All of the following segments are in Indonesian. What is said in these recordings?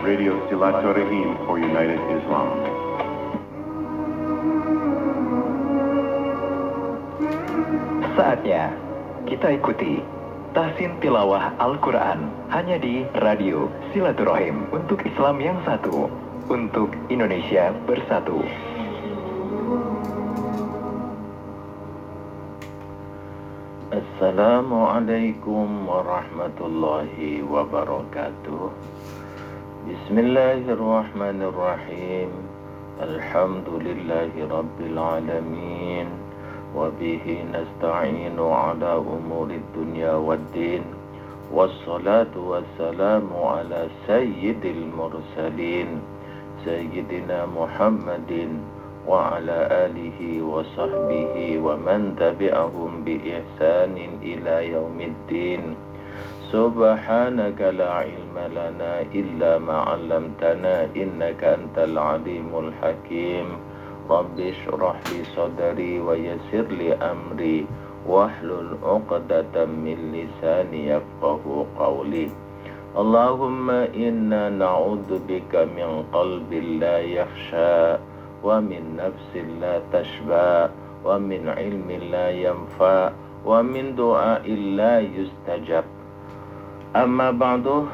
Radio Silaturahim for United Islam. Saatnya kita ikuti tahsin tilawah Al-Quran hanya di Radio Silaturahim untuk Islam yang satu, untuk Indonesia bersatu. Assalamualaikum warahmatullahi wabarakatuh. Bismillahirrahmanirrahim. Alhamdulillahi rabbil alamin. Wabihi nasta'inu ala umuri dunya waddin. Wassalatu wassalamu ala sayyidil mursalin Sayyidina Muhammadin wa ala alihi wa sahbihi wa man tabi'ahum bi ihsanin ila yaumiddin. Subhanaka la ilma lana illa ma 'allamtana innaka antal alimul hakim. Rabbi shrah li sadri wa yassir li amri wahlul 'uqdatam min lisani yafqahu qawli. Allahumma inna na'udzubika min qalbin la yakhsha wa min nafsin la tashba wa min ilmin la yanfa wa min du'ain la yustajab. Amma ba'du,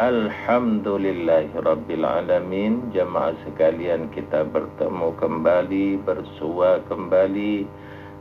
alhamdulillahi rabbil alamin. Jamaah sekalian, kita bertemu kembali, bersua kembali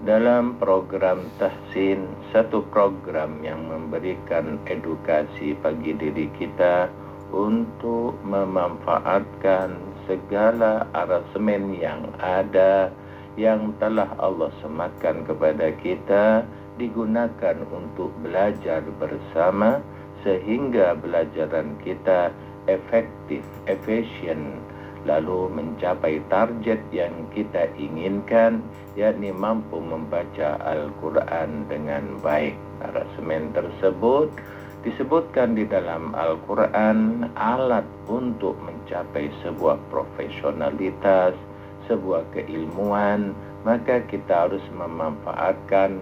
dalam program Tahsin, satu program yang memberikan edukasi bagi diri kita untuk memanfaatkan segala arasemen yang ada, yang telah Allah sematkan kepada kita, digunakan untuk belajar bersama sehingga belajaran kita efektif, efisien, lalu mencapai target yang kita inginkan, yakni mampu membaca Al-Quran dengan baik. Arasemen tersebut disebutkan di dalam Al-Quran alat untuk mencapai sebuah profesionalitas, sebuah keilmuan, maka kita harus memanfaatkan.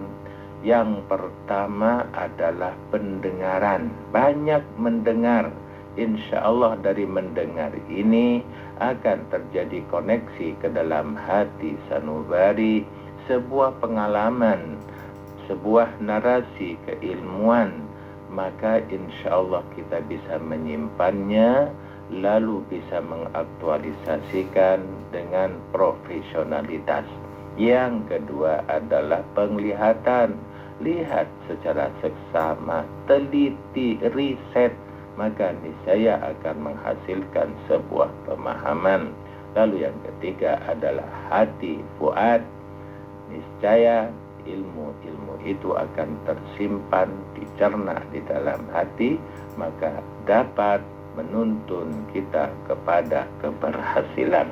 Yang pertama adalah pendengaran. Banyak mendengar. Insya Allah dari mendengar ini akan terjadi koneksi ke dalam hati sanubari, sebuah pengalaman, sebuah narasi keilmuan, maka insya Allah kita bisa menyimpannya, lalu bisa mengaktualisasikan dengan profesionalitas. Yang kedua adalah penglihatan. Lihat secara seksama, teliti, riset, maka niscaya akan menghasilkan sebuah pemahaman. Lalu yang ketiga adalah hati, fuad. Niscaya ilmu-ilmu itu akan tersimpan, dicerna di dalam hati, maka dapat menuntun kita kepada keberhasilan.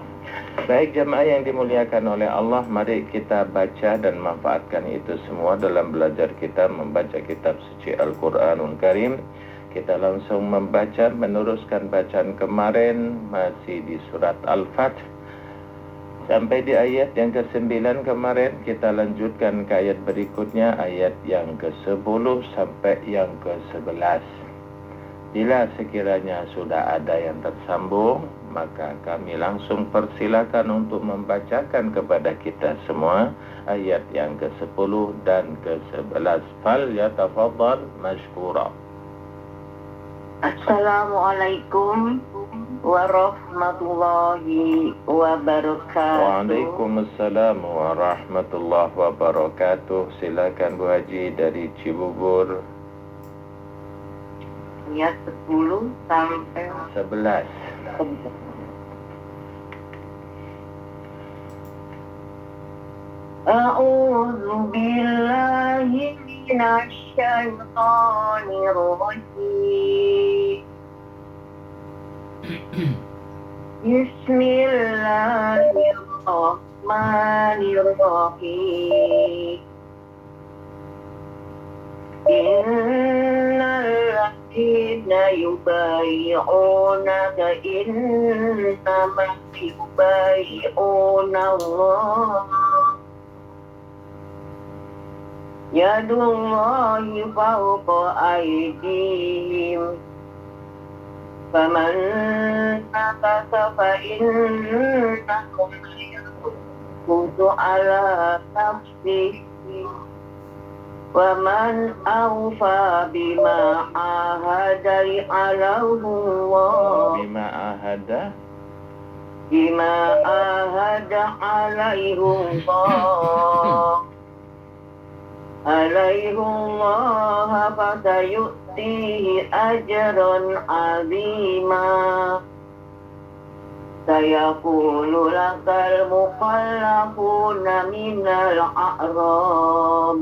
Baik jemaah yang dimuliakan oleh Allah, mari kita baca dan manfaatkan itu semua dalam belajar kita membaca kitab suci Al-Quranul Karim. Kita langsung membaca, meneruskan bacaan kemarin, masih di surat Al-Fath. Sampai di ayat yang ke-9 kemarin, kita lanjutkan ke ayat berikutnya, ayat yang ke-10 sampai yang ke-11. Bila sekiranya sudah ada yang tersambung, maka kami langsung persilakan untuk membacakan kepada kita semua ayat yang ke-10 dan ke-11. Fal yatafadhal mashkura. Assalamualaikum warahmatullahi wabarakatuh. Waalaikumsalam warahmatullahi wabarakatuh. Silakan Bu Haji dari Cibubur. Ayat 10 sampai 11. A'udzu billahi minasy syaithanir rajim. Bismillahirrahmanirrahim. Innal ladzina yubayyi'unaka innama yubayyi'una Allah yadullahi fawqa aydihim فمن نكث فإنه ينكث على نفسه ومن أوفى بما عاهد عليه الله بما عاهد عليه الله فسيؤتيه أجرا عظيما سيقول لك المخلفون من الأعراب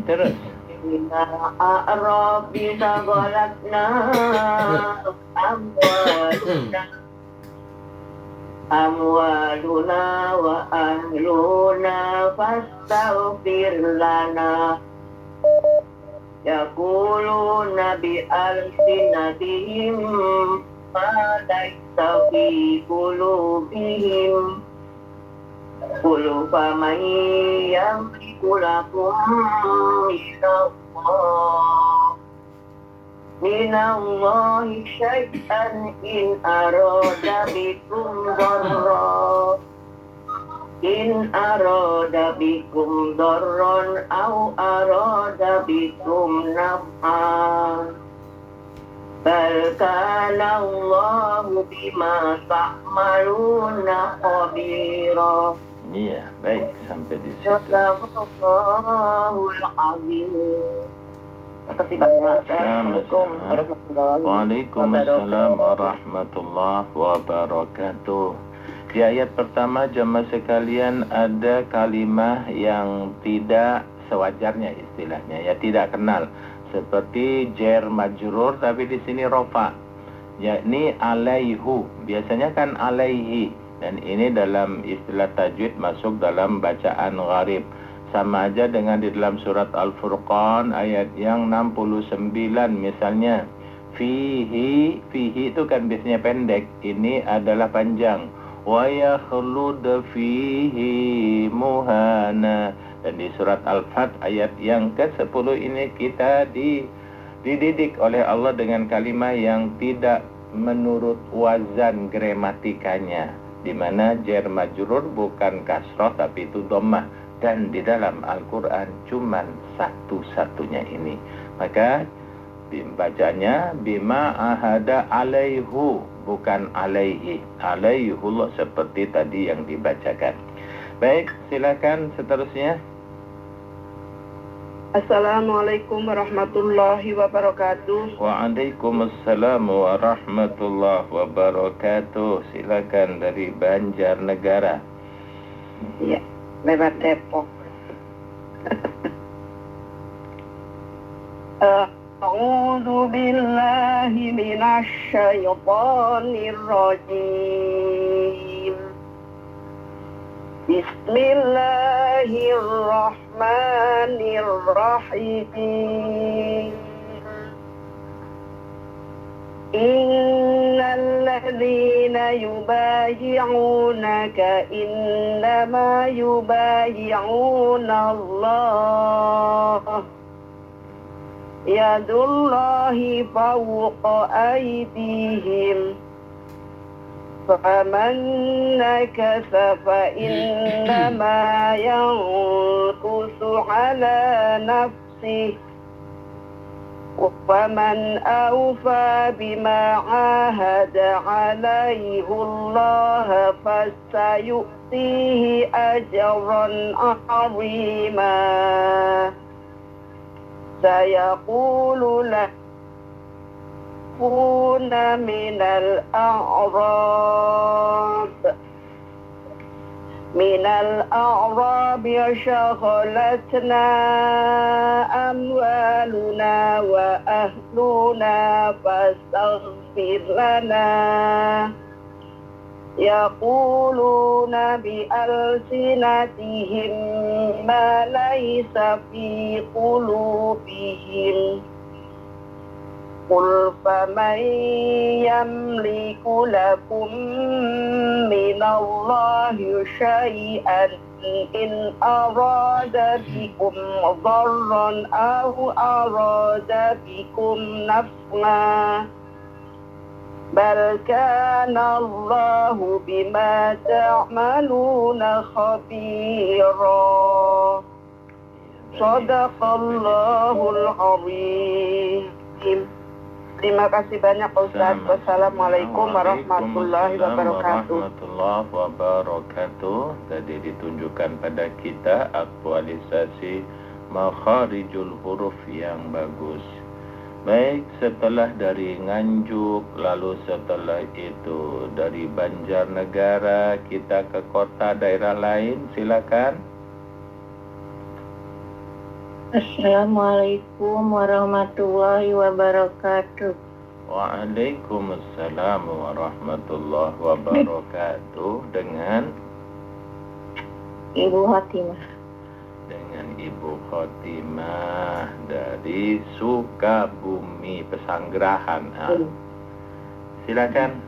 terus من الأعراب شغلتنا أموالنا وأهلنا فاستغفر لنا يقولون بألسنتهم ما ليس في قلوبهم قل فمن يملك لكم من الله شيئا إن أراد بكم ضرا أو أراد بكم نفعا بل كان الله بما تعملون خبيرا. Iya, baik sampai di situ. Sadaqallahul azim. Terima kasih banyak. Assalamualaikum Waalaikumsalam warahmatullahi wabarakatuh. Di ayat pertama jemaah sekalian ada kalimah yang tidak sewajarnya istilahnya, ya tidak kenal. Seperti jar majrur tapi di sini rofa, yakni alaihu. Biasanya kan alaihi, dan ini dalam istilah tajwid masuk dalam bacaan gharib. Sama aja dengan di dalam surat Al-Furqan ayat yang 69 misalnya. Fihi itu kan biasanya pendek, ini adalah panjang. Wa yakhlud fihi muhana. Dan di surat Al-Fat ayat yang ke-10 ini kita dididik oleh Allah dengan kalimat yang tidak menurut wazan gramatikanya, di mana jar majrur bukan kasroh tapi itu dhammah, dan di dalam Al-Qur'an cuman satu-satunya ini. Maka bacanya bima ahada alaihu, bukan alaihi. Alaihullah seperti tadi yang dibacakan. Baik, silakan seterusnya. Assalamualaikum warahmatullahi wabarakatuh. Waalaikumsalam warahmatullahi wabarakatuh. Silakan dari Banjarnegara. Iya, lewat Depok. A'udzu billahi minasy syaithanir rajim. Bismillahirrahmanirrahim. Innal ladzina yubayyi'unaka innama yubayyi'una Allah. Yadullahi fawqa aydihim. فَمَنْ نَكَثَ فَإِنَّمَا يَنكُثُ عَلَى نَفْسِهِ وَمَنْ أَوْفَى بِمَا عَاهَدَ عَلَيْهِ اللَّهَ فَسَيُؤْتِيهِ أَجْرًا عَظِيمًا سَيَقُولُ لَهُ من الأعراب شغلتنا أموالنا وأهلنا فاستغفر لنا يقولون بألسنتهم ما ليس في قلوبهم قل فمن يملك لكم من الله شيئا إن أراد بكم ضرا أو أراد بكم نفعا بل كان الله بما تعملون خبيرا صدق Allahul Azim. Terima kasih banyak Pak Ustaz. Wassalamualaikum warahmatullahi wabarakatuh. Warahmatullahi wabarakatuh. Tadi ditunjukkan pada kita aktualisasi makharijul huruf yang bagus. Baik, setelah dari Nganjuk, lalu setelah itu dari Banjarnegara, kita ke kota daerah lain, silakan. Assalamualaikum warahmatullahi wabarakatuh. Waalaikumsalam warahmatullahi wabarakatuh. Dengan Ibu Hatimah. dengan Ibu Khotimah dari Sukabumi Pesanggerahan. Silakan.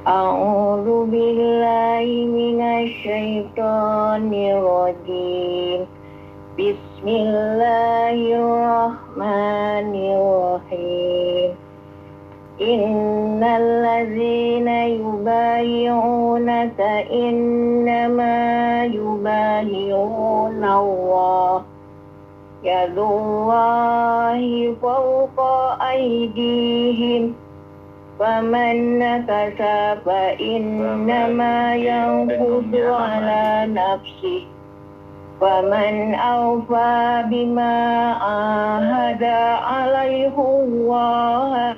A'udzu billahi minasyaitonir rajim. Bismillahirrahmanirrahim. Innal ladzina yubayyi'unaka innama yubayyi'una Allah yadullahi fawqa aydihim faman nakasa fa innama yanqusu ala nafsihi waman awfa bima ahada alaihi Allah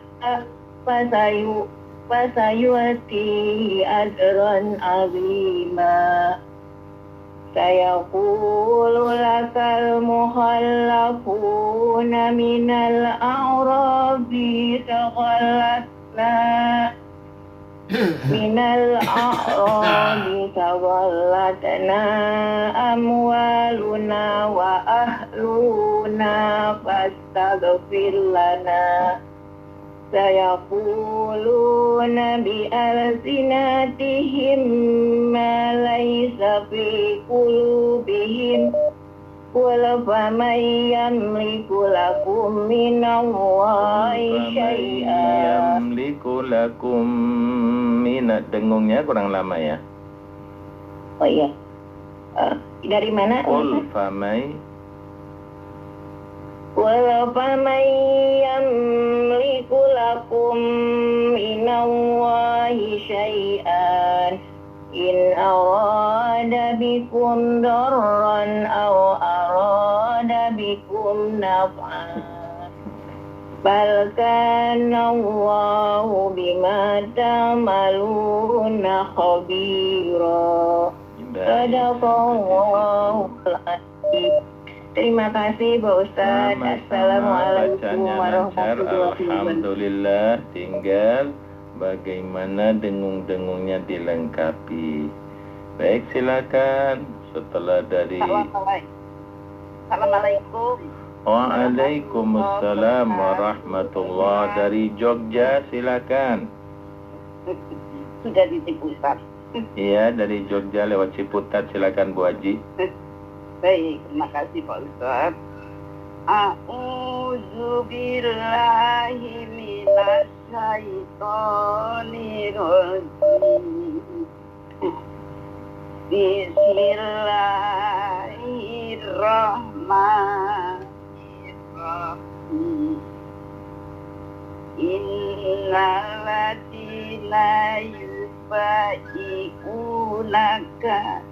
fasayu'tihi ajran azima. Sayaqulu lakal mukhallafuna minal a'rabi tawallatna amwaluna wa ahluna fastaghfir lana. Sayaquluna bi alsinatihim ma laysa fi qulubihim qul faman yamliku lakum minallahi syai'an. Yamliku lakum minat, dengungnya kurang lama ya. Oh iya. Dari mana? Qul famay Qul faman yamliku lakum minallahi syai'an in arada bikum darran aw arada bikum naf'an bal kana Allahu bima ta'maluna khabira. Sadaqallahul azim. Terima kasih Pak Ustaz. Assalamualaikum warahmatullahi wabarakatuh. Alhamdulillah, tinggal bagaimana dengung-dengungnya dilengkapi. Baik, silakan. Setelah dari Assalamualaikum. Waalaikumsalam warahmatullahi. Dari Jogja, silakan. Sudah ditip Ustaz. Iya, dari Jogja lewat Ciputat, silakan Bu Haji. Baik, terima kasih Pak Ustaz. A'udzu billahi minasy syaithanir rajim. Bismillahirrahmanirrahim. Innal ladzina yubayyi'unaka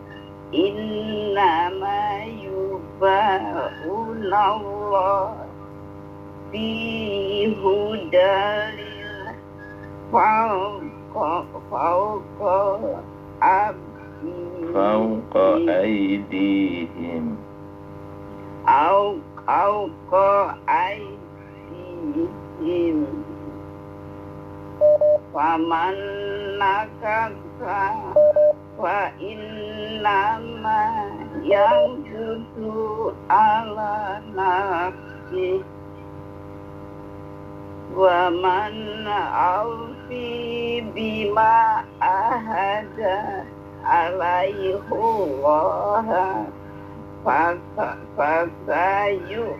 innama yubayyi'una Allah fi hudalil Fauqa aydihim fauqa aydihim faman nakasa wa innama yanqusu ala nafsi wa man awfi bima ahada alaihi Allah fasayutihi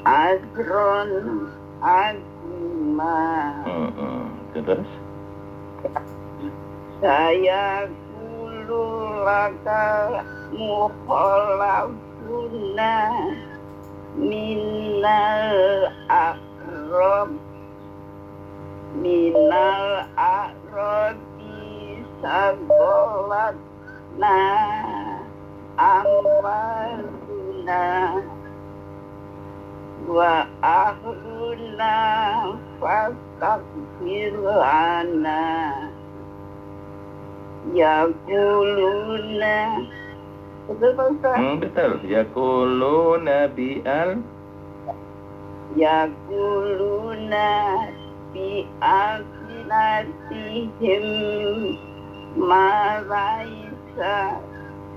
ajron azima. Terus? Saya kululaka mukhalafuna minal a'rabi sagolat amaluna wa ahluna fastaghfir lana yaquluna. Betul Pak Ustaz? Betul. Yaquluna bi alsinatihim ma laisa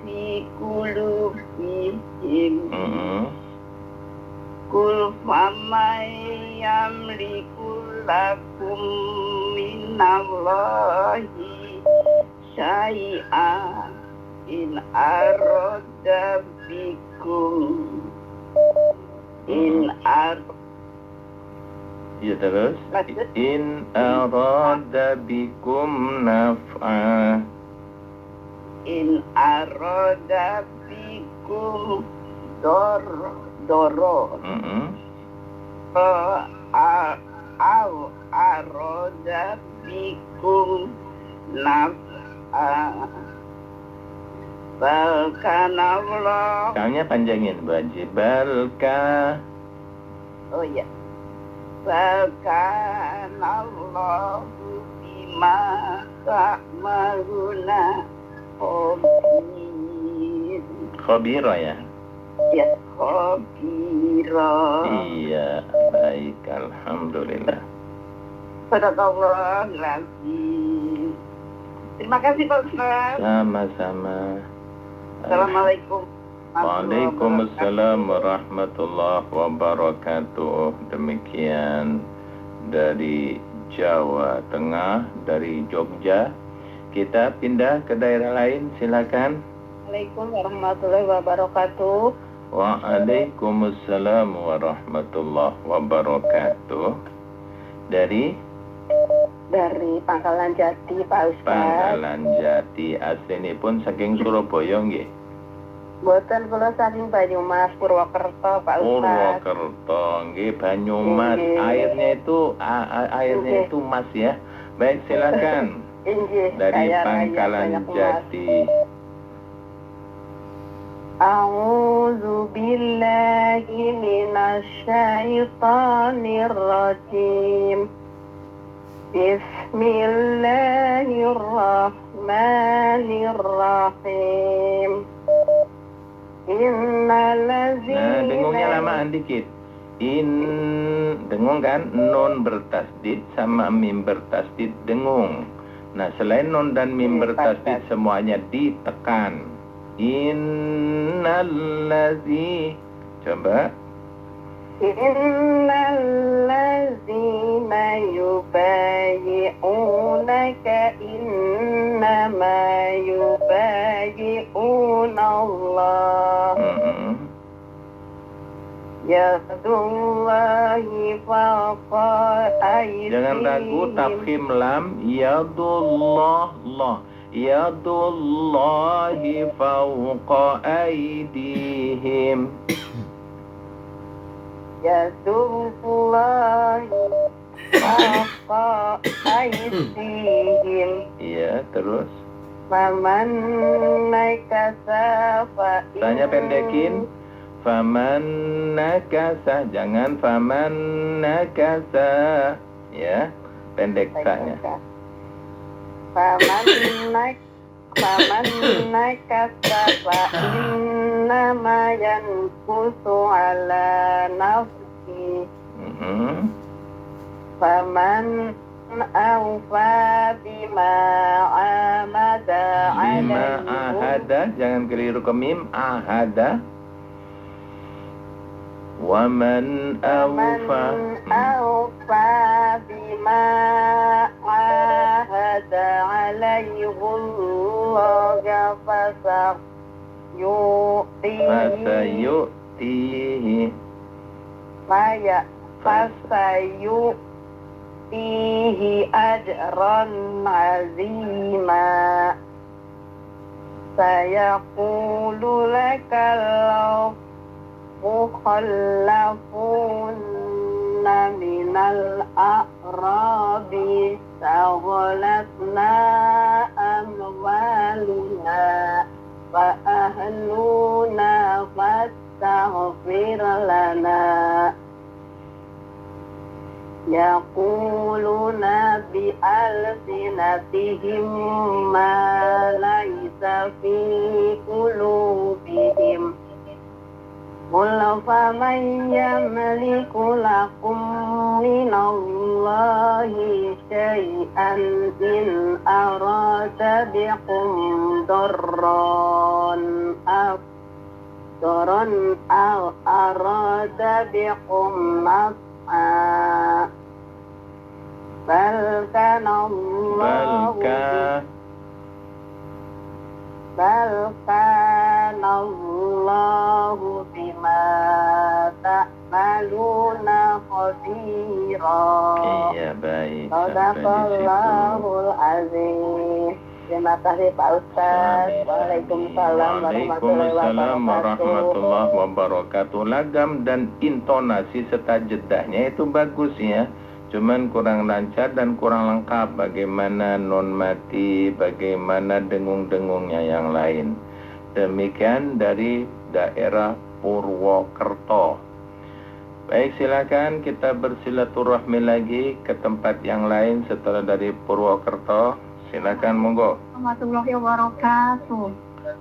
fi qulubihim. Kul famay yamliku lakum minallahi syai'an in arada bikum Ya terus. In arada bikum naf'a. In arada bikum doro. Arada bikum naf'a. Balkana Allah. Kayaknya panjangin Baji. Balka. Oh ya. Balkana Allah bima ta'maluna khabira ya. Ya, khabira. Iya, baik, alhamdulillah. Sadaqallahul-azim. Terima kasih Pak Ustaz. Sama-sama. Assalamualaikum. Waalaikumsalam warahmatullahi wabarakatuh. Demikian dari Jawa Tengah, dari Jogja. Kita pindah ke daerah lain, silakan. Assalamualaikum warahmatullahi wabarakatuh. Waalaikumsalam warahmatullahi wabarakatuh. Dari Pangkalan Jati, Pak Ustaz. Pangkalan Jati, aslinipun saking Surabaya nggih. Boten kula saking Banyumas, Purwokerto, Pak Ustaz. Purwokerto nggih, Banyumas. Nggih. Airnya itu mas ya. Baik, silakan. Dari Pangkalan Jati. A'udzu billahi minasy syaithanir rajim. Bismillahirrahmanirrahim. Innallazina. Dengungnya lamaan dikit. Dengung kan? Nun bertasdid sama mim bertasdid dengung. Nah, selain nun dan mim bertasdid semuanya ditekan. Innallazi. Coba. Innallazina yubayyi'unaka innama yubayyi'una Allah. Yadullahi fawqa aydihim. Jangan ragu, tafkhim lam. Yadullah, Allah. Yadullahi fawqa aydihim. Yadullahi fawqa aydihim. Iya, terus. Faman nakasa fa Tanya pendekin. Faman nakasa, jangan faman nakasa, ya, pendek tanya. Faman nakasa fa innama yankusu ala nafsi. Faman awfa bima ahada, jangan keliru ke mim, ahada. Waman awfa bima ahada Allah fasayu'tihi fasayu'tihi ajran azima. Sayaqulu lakal mukhallafuna minal a'rabi saghalatna amwaluna fa ahluna fastaghfir lana. Yaquluna bi alsinatihim ma laysa fi qulubihim. Qul faman yamliku lakum minallahi syai'an in arada bikum darran aw arada bikum naf'a. Bal kana Allahu bima ta'maluna khabira. Iya, baik. Sadaqallahul azim. Terima kasih Pak Ustaz. Waalaikumsalam warahmatullahi wabarakatuh. Lagam dan intonasi serta jedahnya itu bagus ya. Cuman kurang lancar dan kurang lengkap bagaimana non mati, bagaimana dengung-dengungnya yang lain. Demikian dari daerah Purwokerto. Baik, silakan kita bersilaturahmi lagi ke tempat yang lain setelah dari Purwokerto. Silakan, monggo. warahmatullahi wabarakatuh.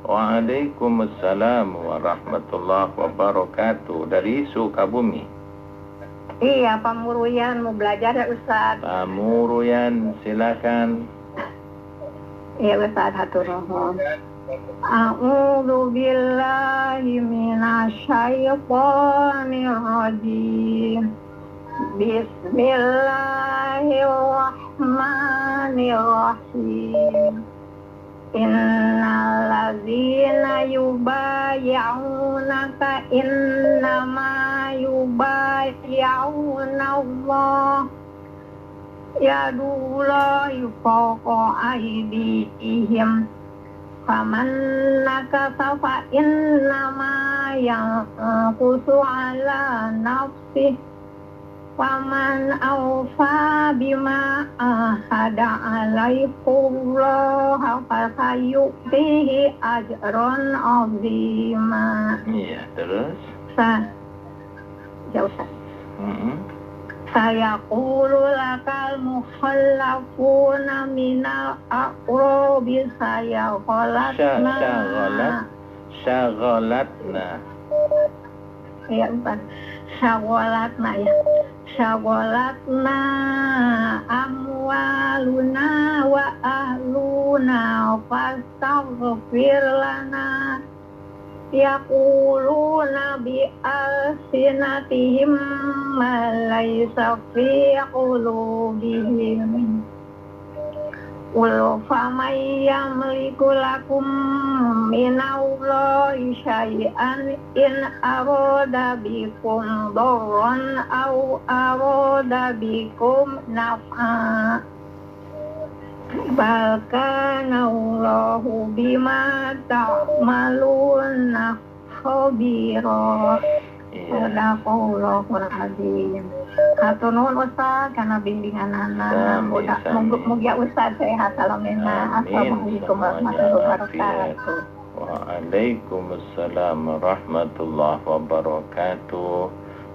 Waalaikumsalam warahmatullahi wabarakatuh. Dari Sukabumi. Iya, Pak Muruyan mau belajar ya Ustaz. Pak Muruyan, silakan. Iya Ustaz, hatur nuhun. A'udzu billahi minasyaitonir rajim. Bismillahirrahmanirrahim. Innal ladzina yubayyi'unaka innama yubayyi'una Allah yadullahi fawqa aydihim faman nakasa fa innama yanqusu ala nafsihi waman awfa bima ahada alaihullah fasayu'tihi ajran azima. Iya, terus? Ya Ustaz. Sayaqulu lakal mukhallafuna minal aqrabi Syaghalatna. Ya Ustaz. Syaghalatna ya. Syaghalatna amwaluna wa ahluna fastaghfir lana. Yaquluna bi alsinatihim ma laysa fi qulubihim. Qul faman yamliku lakum minallahi syai'an in arada bikum darran aw arada bikum naf'a. Bal kana Allahu bima ta'maluna khabira. Sadaqallahul azim. Hatur nuhun Ustaz karena bimbingan anak. Mugia Ustaz sehat salamena. Assalamualaikum warahmatullahi wabarakatuh. Waalaikumsalam warahmatullahi wabarakatuh.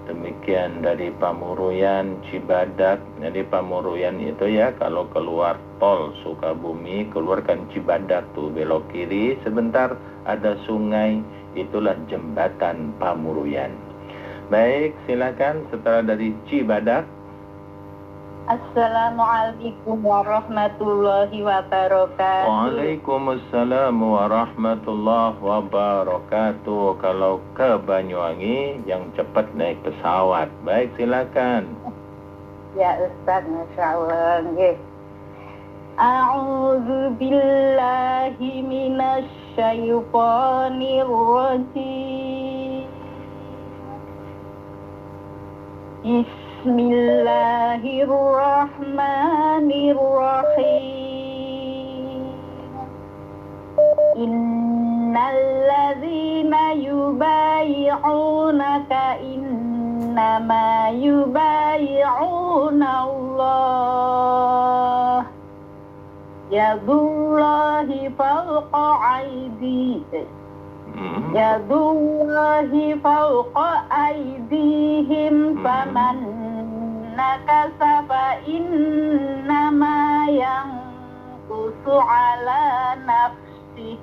Demikian dari Pamuruyan, Cibadak. Jadi Pamuruyan itu ya kalau keluar tol Sukabumi, keluarkan Cibadak tuh belok kiri sebentar ada sungai, itulah jembatan Pamuruyan. Baik, silakan setelah dari Cibadak. Assalamualaikum warahmatullahi wabarakatuh. Waalaikumsalam warahmatullahi wabarakatuh. Kalau ke Banyuwangi yang cepat naik pesawat. Baik, silakan. Ya Ustaz, Masya Allah. A'udzu billahi minasy syaithanir rajim. Bismillahirrahmanirrahim. Innal ladzina yubayyi'unaka innama yubayyi'una Allah. Yadullahi fawqa aydihim. Yadullahi fawqa aydihim faman nakasa fa innama yanqusu ala nafsihi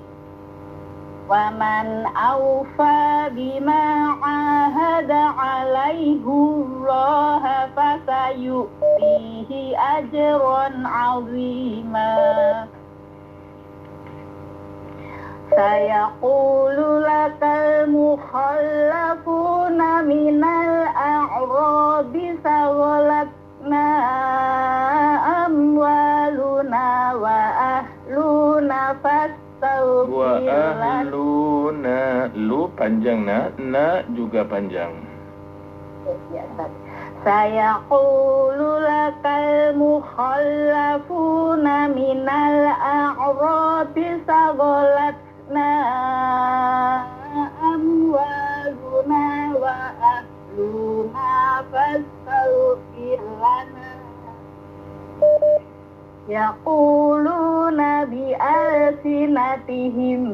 wa man awfa bima ahada alaihi Allah fasayu'tihi ajran 'azima. Sayaqulu lakal mukhallafuna minal a'rabi saghalatna amwaluna wa ahluna fastaghfir lana. Wa ahluna, lu panjang na juga panjang. Sayaqulu lakal mukhallafuna minal a'rabi saghalatna amwaluna wa ahluna fastaghfir lana. Yaquluna bi alsinatihim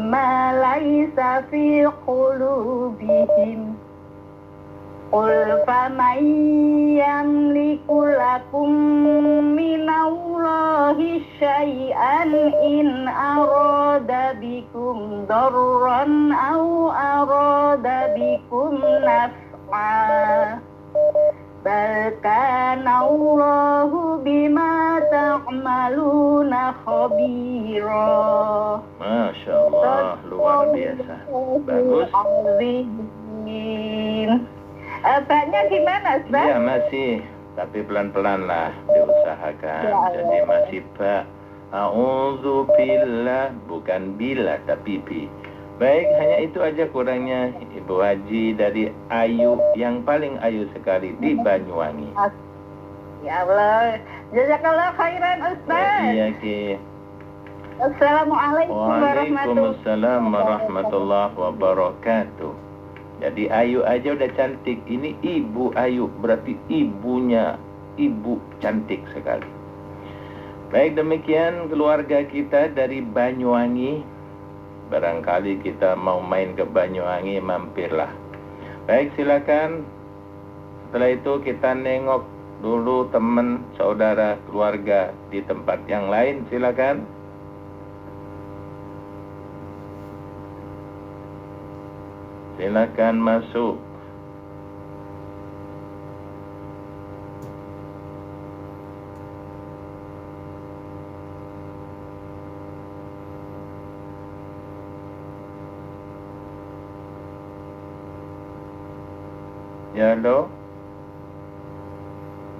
ma laysa fi qulubihim. Qul faman yamliku lakum minallahi syai'an in arada bikum darran aw arada bikum naf'a. Bal kana Allahu bima ta'maluna khabira. Masya Allah, luar biasa. Bagus. Abahnya gimana, Ustaz? Iya masih, tapi pelan-pelan lah diusahakan. Jadi masih ba. A'udzu billah, bukan bila tapi bi. Baik, hanya itu aja kurangnya Ibu Haji dari Ayu yang paling ayu sekali di Banyuwangi. Ya Allah, jazakallah khairan Ustaz. Iya Ki. Assalamualaikum Waalaikumsalam warahmatullahi wabarakatuh. Jadi Ayu aja udah cantik. Ini Ibu Ayu, berarti ibunya ibu cantik sekali. Baik, demikian keluarga kita dari Banyuwangi. Barangkali kita mau main ke Banyuwangi, mampirlah. Baik, silakan. Setelah itu kita nengok dulu teman, saudara, keluarga di tempat yang lain. Silakan. Silakan masuk. Ya, halo.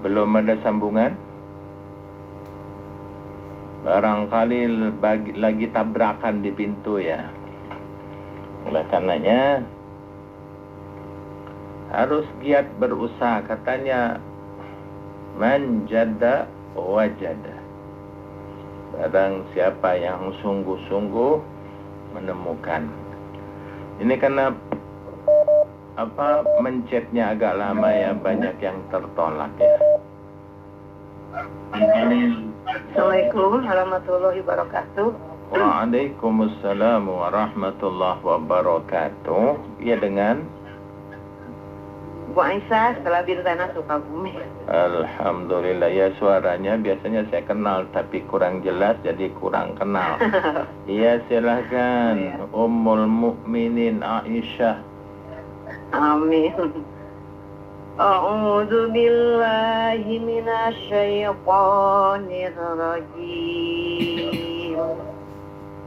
Belum ada sambungan? Barangkali lagi tabrakan di pintu ya. Oleh karenanya harus giat berusaha, katanya man jada wajada. Barang siapa yang sungguh-sungguh menemukan. Ini karena mencetnya agak lama ya, banyak yang tertolak ya. Assalamualaikum warahmatullahi wabarakatuh. Waalaikumsalam warahmatullahi wabarakatuh. Ya, dengan Bu Aisyah setelah Bintana Sukabumi. Alhamdulillah, ya suaranya biasanya saya kenal tapi kurang jelas jadi kurang kenal. Iya, silahkan Ummul Mukminin Aisyah. Amin. A'udzu billahi minasy syaithanir rajim.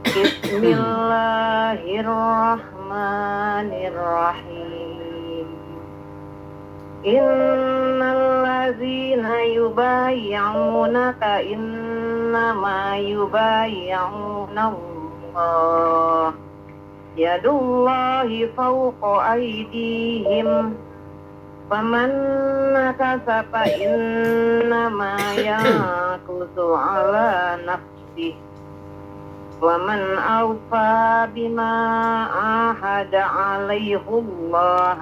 Bismillahirrahmanirrahim. Innal ladzina yubayyi'unaka إنما يبايعون الله يد الله فوق أيديهم فمن نكث فإنما ينكث على نفسه ومن أوفى بما عاهد عليه الله